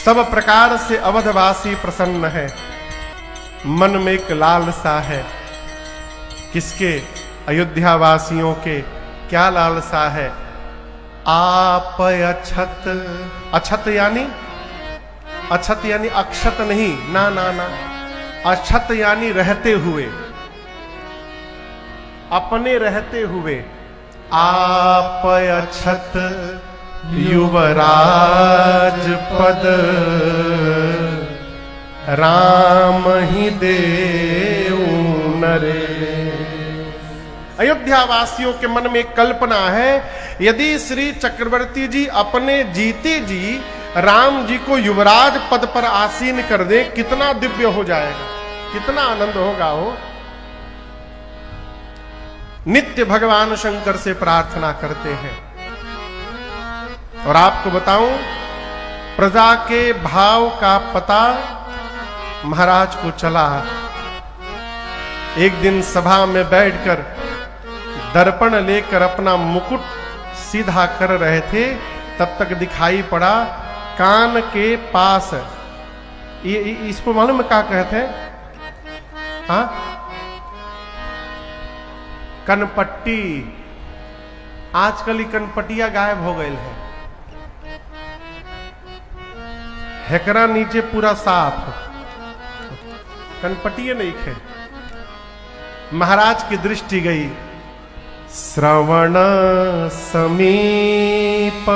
सब प्रकार से अवधवासी प्रसन्न है, मन में एक लालसा है। किसके? अयोध्या वासियों के। क्या लालसा है? आप अछत, अछत यानी अक्षत नहीं, ना ना ना, अछत यानी रहते हुए, अपने रहते हुए। आप अछत युवराज पद, राम ही देऊ नरे। अयोध्या वासियों के मन में कल्पना है, यदि श्री चक्रवर्ती जी अपने जीते जी राम जी को युवराज पद पर आसीन कर दे, कितना दिव्य हो जाएगा, कितना आनंद होगा। हो नित्य भगवान शंकर से प्रार्थना करते हैं। और आपको बताऊं, प्रजा के भाव का पता महाराज को चला। एक दिन सभा में बैठकर दर्पण लेकर अपना मुकुट सीधा कर रहे थे, तब तक दिखाई पड़ा कान के पास, ये इसको मालूम है क्या कहते हैं? हाँ, कनपट्टी। आजकल कनपटिया गायब हो गए हैं, हेकरा नीचे पूरा साफ, कनपटिया नहीं खे। महाराज की दृष्टि गई, श्रवण समीप,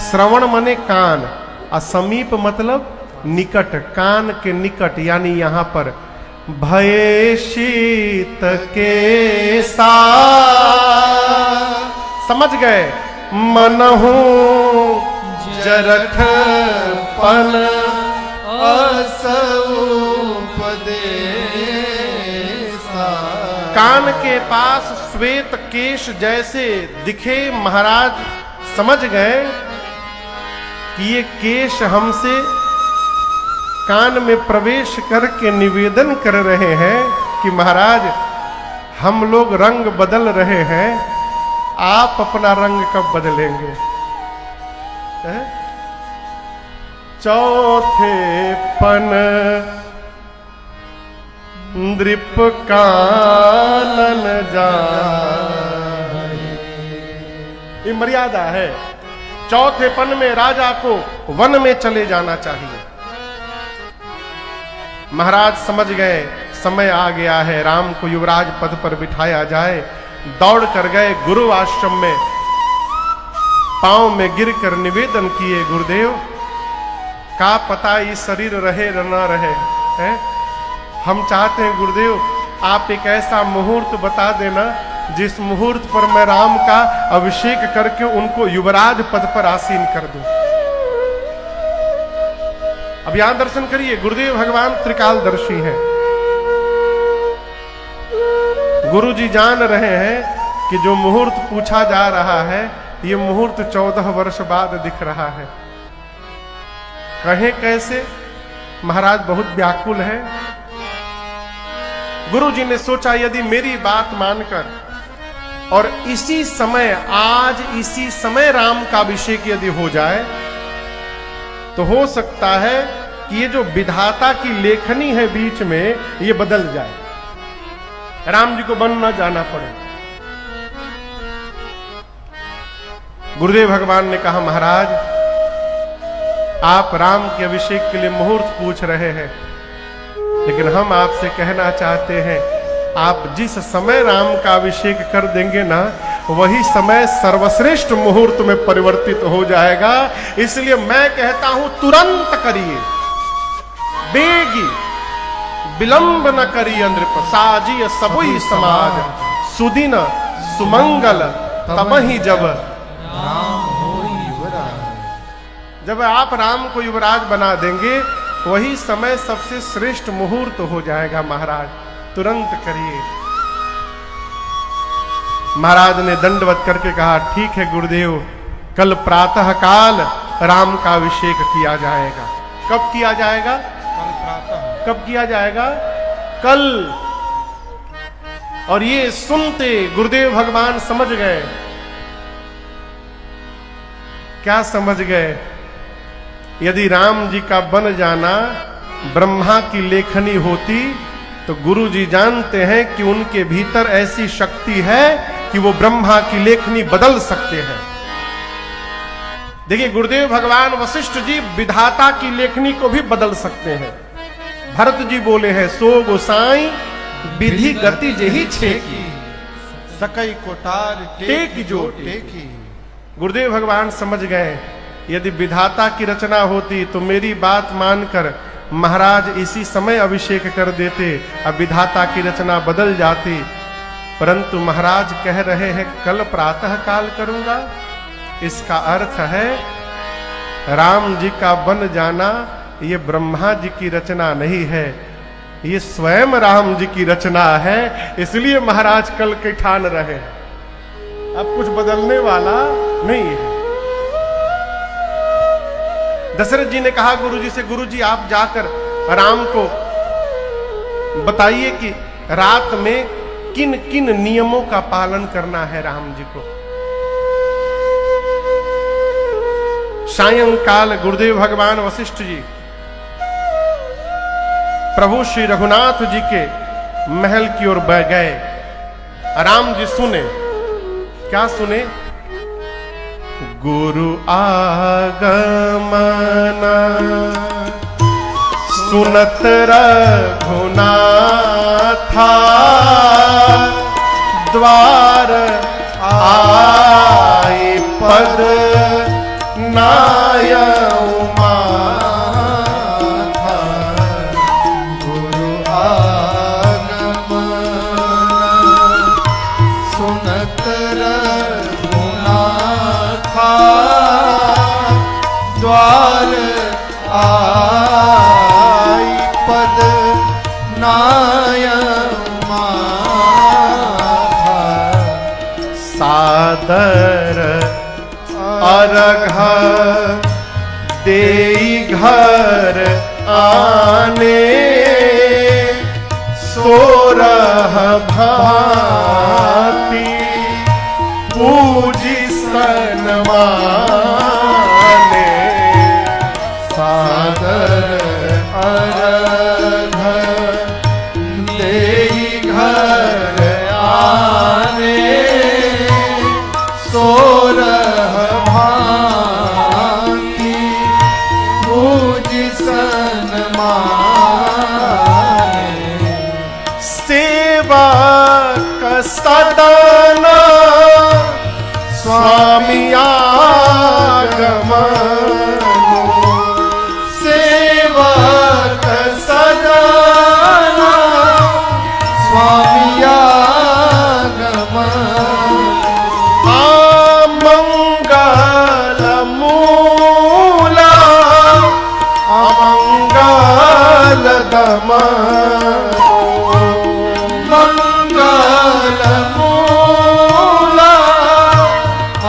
श्रवण माने कान, और समीप मतलब निकट, कान के निकट, यानी यहां पर। भय शीत के समझ गए, मनहु जरठ पन कान के पास श्वेत केश जैसे दिखे। महाराज समझ गए कि ये केश हमसे कान में प्रवेश करके निवेदन कर रहे हैं कि महाराज हम लोग रंग बदल रहे हैं, आप अपना रंग कब बदलेंगे? चौथे पन नृप कानन जाए, ये मर्यादा है। चौथे पन में राजा को वन में चले जाना चाहिए। महाराज समझ गए समय आ गया है, राम को युवराज पद पर बिठाया जाए। दौड़ कर गए गुरु आश्रम में, पांव में गिरकर निवेदन किए, गुरुदेव का पता ये शरीर रहे न रहे है? हम चाहते हैं गुरुदेव आप एक ऐसा मुहूर्त बता देना जिस मुहूर्त पर मैं राम का अभिषेक करके उनको युवराज पद पर आसीन कर दूं। अब यहां दर्शन करिए, गुरुदेव भगवान त्रिकालदर्शी हैं। गुरु जी जान रहे हैं कि जो मुहूर्त पूछा जा रहा है ये मुहूर्त 14 वर्ष बाद दिख रहा है। कहें कैसे? महाराज बहुत व्याकुल है। गुरु जी ने सोचा यदि मेरी बात मानकर और इसी समय, आज इसी समय राम का अभिषेक यदि हो जाए तो हो सकता है कि ये जो विधाता की लेखनी है बीच में ये बदल जाए, राम जी को वन न जाना पड़े। गुरुदेव भगवान ने कहा महाराज आप राम के अभिषेक के लिए मुहूर्त पूछ रहे हैं, लेकिन हम आपसे कहना चाहते हैं आप जिस समय राम का अभिषेक कर देंगे ना वही समय सर्वश्रेष्ठ मुहूर्त में परिवर्तित हो जाएगा। इसलिए मैं कहता हूं तुरंत करिए, बेगी विलंब न करिए। नृप साजिय सबुई समाज, सुदिन सुमंगल तमहि जब आप राम को युवराज बना देंगे वही समय सबसे श्रेष्ठ मुहूर्त हो जाएगा। महाराज तुरंत करिए। महाराज ने दंडवत करके कहा ठीक है गुरुदेव, कल प्रातः काल राम का अभिषेक किया जाएगा। कब किया जाएगा? कल प्रातः। कब किया जाएगा? कल। और ये सुनते गुरुदेव भगवान समझ गए। क्या समझ गए? यदि राम जी का बन जाना ब्रह्मा की लेखनी होती तो गुरु जी जानते हैं कि उनके भीतर ऐसी शक्ति है कि वो ब्रह्मा की लेखनी बदल सकते हैं। देखिए, गुरुदेव भगवान वशिष्ठ जी विधाता की लेखनी को भी बदल सकते हैं। भरत जी बोले हैं, सो गोसाई विधि गति जही छेकी, सकई कोटार टेक जो टेकी। गुरुदेव भगवान समझ गए, यदि विधाता की रचना होती तो मेरी बात मानकर महाराज इसी समय अभिषेक कर देते, अब विधाता की रचना बदल जाती। परंतु महाराज कह रहे हैं कल प्रातः काल करूंगा। इसका अर्थ है राम जी का बन जाना ये ब्रह्मा जी की रचना नहीं है, ये स्वयं राम जी की रचना है। इसलिए महाराज कल के ठान रहे, अब कुछ बदलने वाला नहीं है। दशरथ जी ने कहा गुरु जी से, गुरु जी आप जाकर राम को बताइए कि रात में किन किन नियमों का पालन करना है राम जी को। सायंकाल गुरुदेव भगवान वशिष्ठ जी प्रभु श्री रघुनाथ जी के महल की ओर बह गए। राम जी सुने, क्या सुने? गुरु आगमना सुनत रघुनाथा, द्वार आए पद नाय माथा। गुरु आगमना सुनत रघुनाथा, द्वार आई पद नाय माथा। सादर अर्घ देई घर आने, सोरह भांति पूजी सन्माने। सादर अर्घ देई घर आने, सोरह भांति पूजी सन्माने। सेवा का सदना स्वामी आगमनो, सेवा का सदना स्वामी आगमनो। अमंगल मूला अमंगल दमनो, मंगल मूला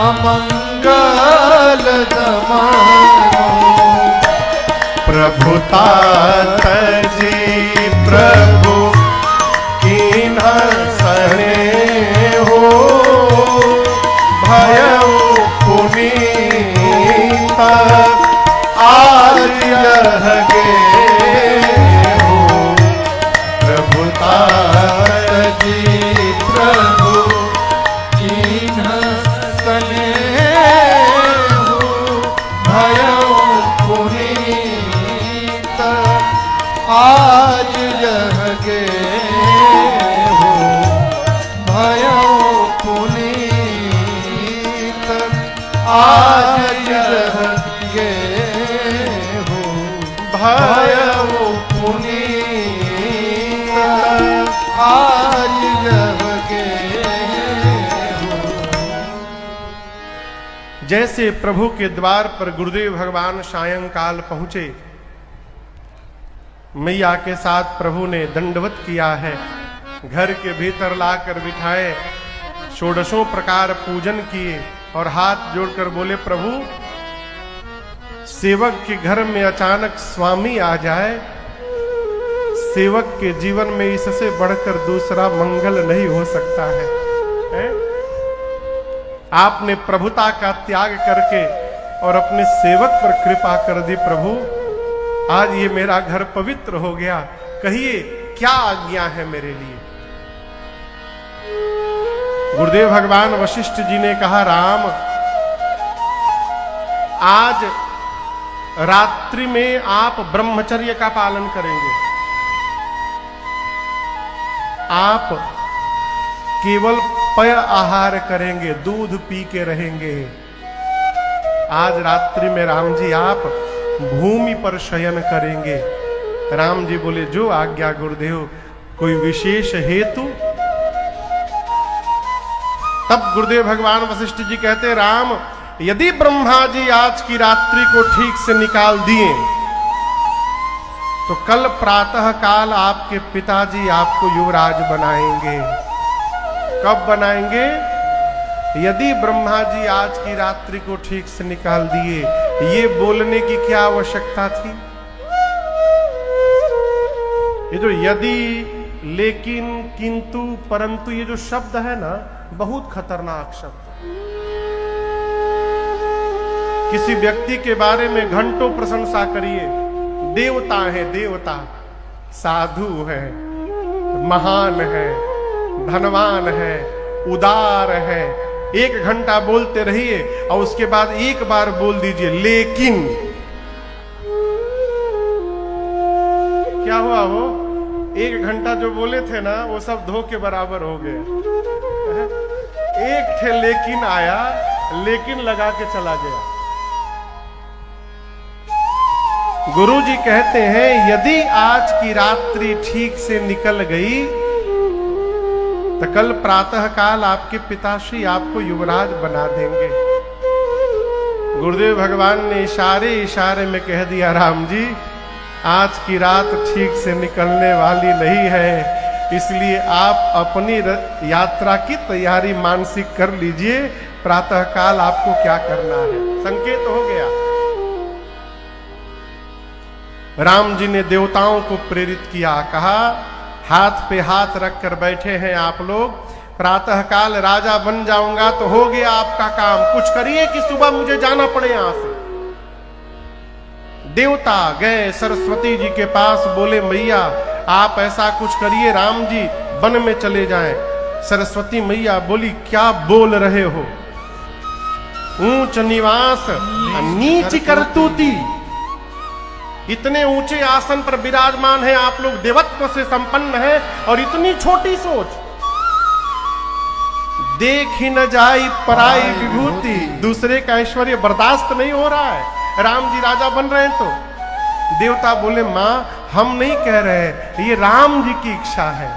अमंगल दमनो। प्रभुतात जी प्रभु कीन्ह सने हो, भयउ पुनीत आज यह गे हो। प्रभुतात जी प्रभु कीन्ह सने हो, भयउ पुनीत आज यह गे हो। भयउ पुनीत आज यह गे हो। भयउ पुनीत आज यह गे हो। जैसे प्रभु के द्वार पर गुरुदेव भगवान सायंकाल पहुंचे, मैया के साथ प्रभु ने दंडवत किया है, घर के भीतर लाकर बिठाए, षोडशों प्रकार पूजन किए और हाथ जोड़कर बोले, प्रभु सेवक के घर में अचानक स्वामी आ जाए, सेवक के जीवन में इससे बढ़कर दूसरा मंगल नहीं हो सकता है? आपने प्रभुता का त्याग करके और अपने सेवक पर कृपा कर दी। प्रभु आज ये मेरा घर पवित्र हो गया, कहिए क्या आज्ञा है मेरे लिए। गुरुदेव भगवान वशिष्ठ जी ने कहा, राम आज रात्रि में आप ब्रह्मचर्य का पालन करेंगे। आप केवल पेय आहार करेंगे, दूध पी के रहेंगे। आज रात्रि में राम जी आप भूमि पर शयन करेंगे। राम जी बोले, जो आज्ञा गुरुदेव। कोई विशेष हेतु? तब गुरुदेव भगवान वशिष्ठ जी कहते, राम यदि ब्रह्मा जी आज की रात्रि को ठीक से निकाल दिए तो कल प्रातः काल आपके पिताजी आपको युवराज बनाएंगे। कब बनाएंगे? यदि ब्रह्मा जी आज की रात्रि को ठीक से निकाल दिए। ये बोलने की क्या आवश्यकता थी? ये जो यदि, लेकिन, किंतु, परंतु, ये जो शब्द है ना, बहुत खतरनाक शब्द। किसी व्यक्ति के बारे में घंटों प्रशंसा करिए, देवता है, देवता, साधु है, महान है, धनवान है, उदार है, 1 घंटा बोलते रहिए और उसके बाद एक बार बोल दीजिए लेकिन। क्या हुआ? वो 1 घंटा जो बोले थे ना, वो सब धो के बराबर हो गया। एक ठे लेकिन आया, लेकिन लगा के चला गया। गुरु जी कहते हैं, यदि आज की रात्रि ठीक से निकल गई तो कल प्रातः काल आपके पिताश्री आपको युवराज बना देंगे। गुरुदेव भगवान ने इशारे इशारे में कह दिया, राम जी आज की रात ठीक से निकलने वाली नहीं है, इसलिए आप अपनी यात्रा की तैयारी मानसिक कर लीजिए। प्रातः काल आपको क्या करना है, संकेत हो गया। राम जी ने देवताओं को प्रेरित किया, कहा हाथ पे हाथ रखकर बैठे हैं आप लोग, प्रातः काल राजा बन जाऊंगा तो हो गया आपका काम। कुछ करिए कि सुबह मुझे जाना पड़े यहां से। देवता गए सरस्वती जी के पास, बोले मैया आप ऐसा कुछ करिए, राम जी वन में चले जाएं। सरस्वती मैया बोली, क्या बोल रहे हो? ऊंच निवास नीच करतूती। इतने ऊंचे आसन पर विराजमान है आप लोग, देवत्व से संपन्न है, और इतनी छोटी सोच। देख ही न जाई पराई विभूति। दूसरे का ऐश्वर्य बर्दाश्त नहीं हो रहा है, राम जी राजा बन रहे हैं तो। देवता बोले, मां हम नहीं कह रहे, ये राम जी की इच्छा है।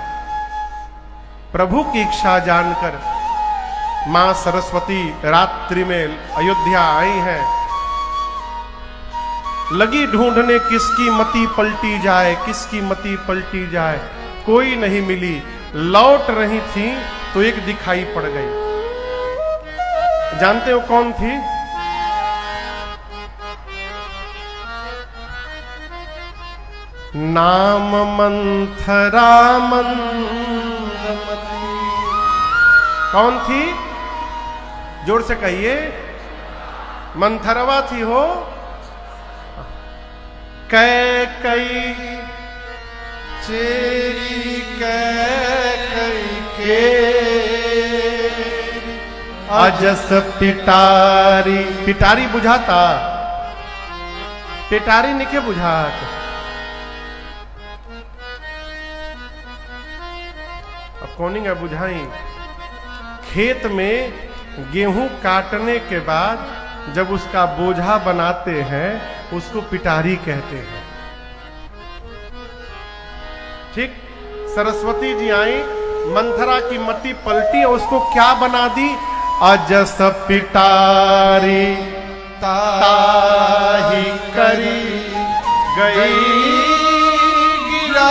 प्रभु की इच्छा जानकर मां सरस्वती रात्रि में अयोध्या आई हैं। लगी ढूंढने किसकी मति पलटी जाए, किसकी मति पलटी जाए। कोई नहीं मिली। लौट रही थी तो एक दिखाई पड़ गई। जानते हो कौन थी? नाम मंथरा मंदमती। कौन थी? जोर से कहिए। मंथरवा थी हो। कई चेरी कई के अजस पिटारी। पिटारी बुझाता, पिटारी निके बुझात। अब कौन है बुझाई? खेत में गेहूं काटने के बाद जब उसका बोझा बनाते हैं उसको पिटारी कहते हैं। ठीक, सरस्वती जी आई, मंथरा की मति पलटी और उसको क्या बना दी? अजस पिटारी ताही करी गई गिरा।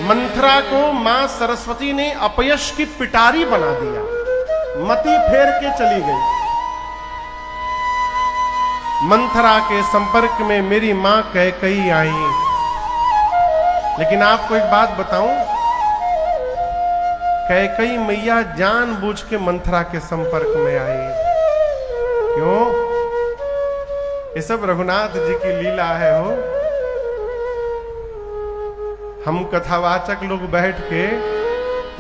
मंथरा को मां सरस्वती ने अपयश की पिटारी बना दिया, मति फेर के चली गई। मंथरा के संपर्क में मेरी मां कैकेयी आई। लेकिन आपको एक बात बताऊं, कैकई मैया जानबूझ के मंथरा के संपर्क में आई। क्यों? ये सब रघुनाथ जी की लीला है हो। हम कथावाचक लोग बैठ के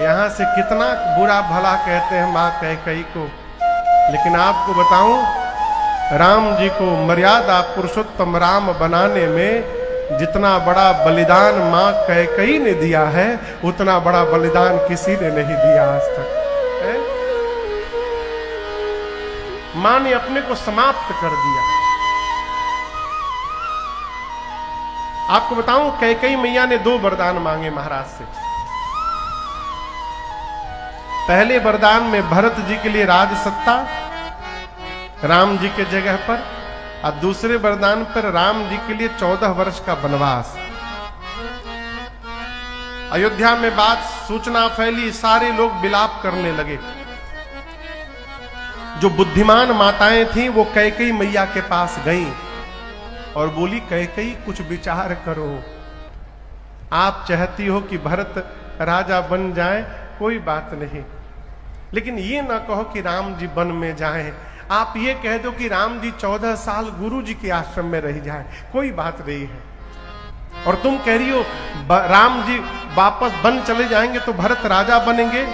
यहां से कितना बुरा भला कहते हैं मां कैकई को, लेकिन आपको बताऊं, राम जी को मर्यादा पुरुषोत्तम राम बनाने में जितना बड़ा बलिदान मां कैकई ने दिया है, उतना बड़ा बलिदान किसी ने नहीं दिया आज तक है? मां ने अपने को समाप्त कर दिया। आपको बताऊं, कैकई मैया ने 2 वरदान मांगे महाराज से। पहले वरदान में भरत जी के लिए राज सत्ता राम जी के जगह पर, और दूसरे वरदान पर राम जी के लिए 14 वर्ष का वनवास। अयोध्या में बात सूचना फैली, सारे लोग विलाप करने लगे। जो बुद्धिमान माताएं थीं वो कैकई मैया के पास गईं और बोली, कैकई कुछ विचार करो, आप चाहती हो कि भरत राजा बन जाए, कोई बात नहीं, लेकिन ये ना कहो कि राम जी वन में जाएं। आप ये कह दो कि राम जी 14 साल गुरु जी के आश्रम में रह जाए, कोई बात नहीं है। और तुम कह रही हो राम जी वापस वन चले जाएंगे तो भरत राजा बनेंगे।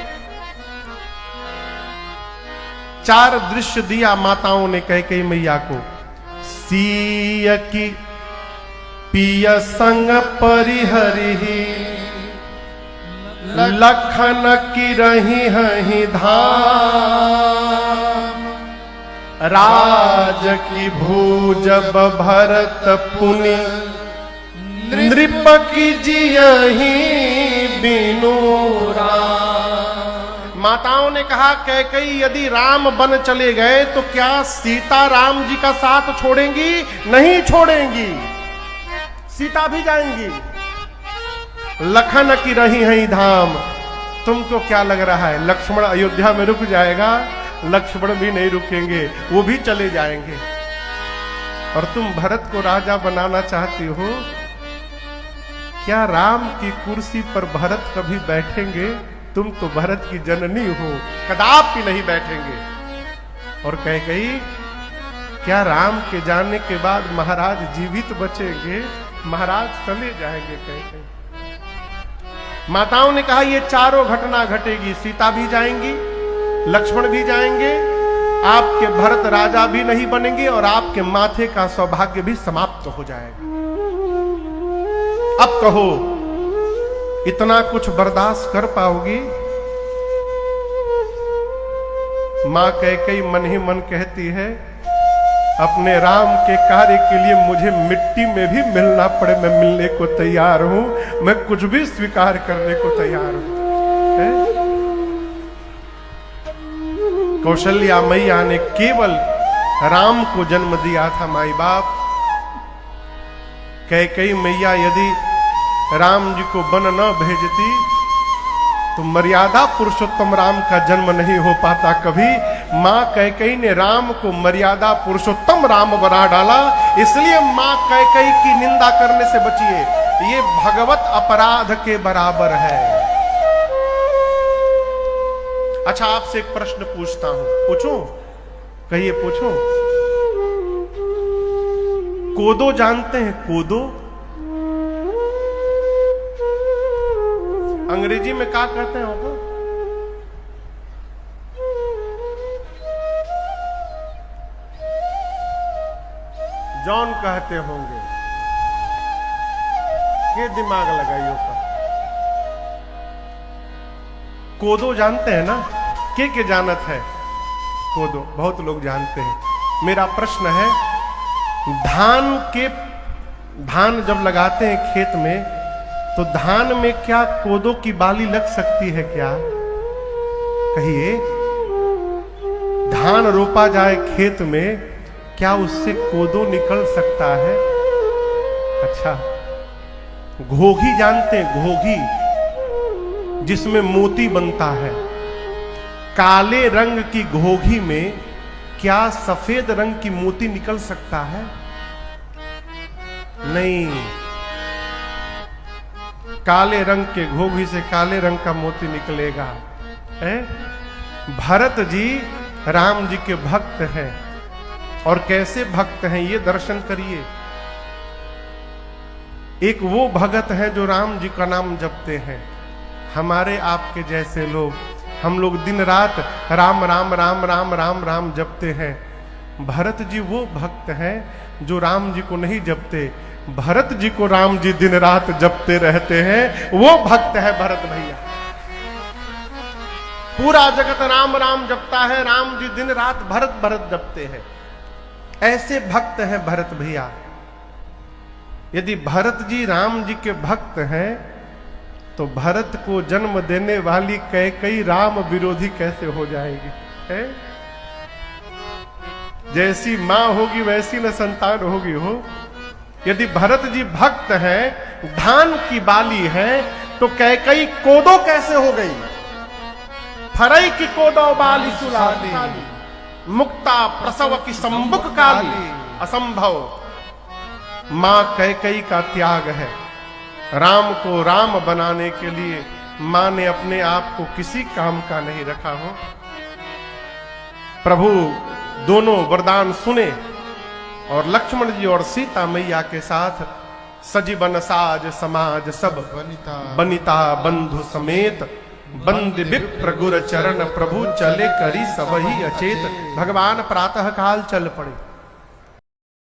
4 दृश्य दिया माताओं ने कैकई मैया को। सीय की पिय संग परिहरि, लखन की रही हही धाम, राज की भूज भरत पुनि, नृप की जियहि बिनु राम। माताओं ने कहा, कैकई यदि राम बन चले गए तो क्या सीता राम जी का साथ छोड़ेंगी? नहीं छोड़ेंगी, सीता भी जाएंगी। लखन की रही है धाम, तुमको क्या लग रहा है लक्ष्मण अयोध्या में रुक जाएगा? लक्ष्मण भी नहीं रुकेंगे, वो भी चले जाएंगे। और तुम भरत को राजा बनाना चाहती हो? क्या राम की कुर्सी पर भरत कभी बैठेंगे? तुम तो भरत की जननी हो, कदापि नहीं बैठेंगे। और कैकई, क्या राम के जाने के बाद महाराज जीवित बचेंगे? महाराज चले जाएंगे। कैकई माताओं ने कहा, ये चारों घटना घटेगी, सीता भी जाएंगी, लक्ष्मण भी जाएंगे, आपके भरत राजा भी नहीं बनेंगे और आपके माथे का सौभाग्य भी समाप्त हो जाएगा। अब कहो, इतना कुछ बर्दाश्त कर पाओगी? मां कैकई मन ही मन कहती है, अपने राम के कार्य के लिए मुझे मिट्टी में भी मिलना पड़े, मैं मिलने को तैयार हूं, मैं कुछ भी स्वीकार करने को तैयार हूं। कौशल्या मैया ने केवल राम को जन्म दिया था, माई बाप। कैकई मैया यदि राम जी को वन न भेजती तो मर्यादा पुरुषोत्तम राम का जन्म नहीं हो पाता कभी। मां कैकई ने राम को मर्यादा पुरुषोत्तम राम बना डाला, इसलिए मां कैकई की निंदा करने से बचिए, ये भगवत अपराध के बराबर है। अच्छा, आपसे एक प्रश्न पूछता हूं, पूछूं? कहिए, पूछूं? कोदो जानते हैं? कोदो अंग्रेजी में क्या कहते हैं वो? जॉन कहते होंगे। ये दिमाग लगाइयो पर। कोदो जानते हैं ना? के जानत है कोदो? बहुत लोग जानते हैं। मेरा प्रश्न है, धान जब लगाते हैं खेत में तो धान में क्या कोदो की बाली लग सकती है क्या? कहिए, धान रोपा जाए खेत में, क्या उससे कोदो निकल सकता है? अच्छा, घोघी जानते हैं? घोघी, जिसमें मोती बनता है। काले रंग की घोघी में क्या सफेद रंग की मोती निकल सकता है? नहीं, काले रंग के घोघी से काले रंग का मोती निकलेगा। है? भरत जी राम जी के भक्त हैं, और कैसे भक्त हैं ये दर्शन करिए। एक वो भगत है जो राम जी का नाम जपते हैं। हमारे आपके जैसे लोग, हम लोग दिन रात राम राम राम राम राम राम जपते हैं। भरत जी वो भक्त हैं जो राम जी को नहीं जपते, भरत जी को राम जी दिन रात जपते रहते हैं। वो भक्त है भरत भैया। पूरा जगत राम राम जपता है, राम जी दिन रात भरत भरत जपते हैं। ऐसे भक्त हैं भरत भैया। यदि भरत जी राम जी के भक्त हैं तो भरत को जन्म देने वाली कैकेयी राम विरोधी कैसे हो जाएगी? है? जैसी मां होगी वैसी न संतान होगी हो। यदि भरत जी भक्त हैं, धान की बाली है, तो कैकेयी कोदो कैसे हो गई? फरई की कोदो बाली सुलाली, मुक्ता प्रसव की संबुक काली, असंभव। मां कैकेयी का त्याग है। राम को राम बनाने के लिए मां ने अपने आप को किसी काम का नहीं रखा हो। प्रभु दोनों वरदान सुने और लक्ष्मण जी और सीता मैया के साथ सजीवन साज समाज सब बनिता बंधु समेत, बंद विप्र गुर चरण प्रभु चले करी सबही अचेत। भगवान प्रातः काल चल पड़े।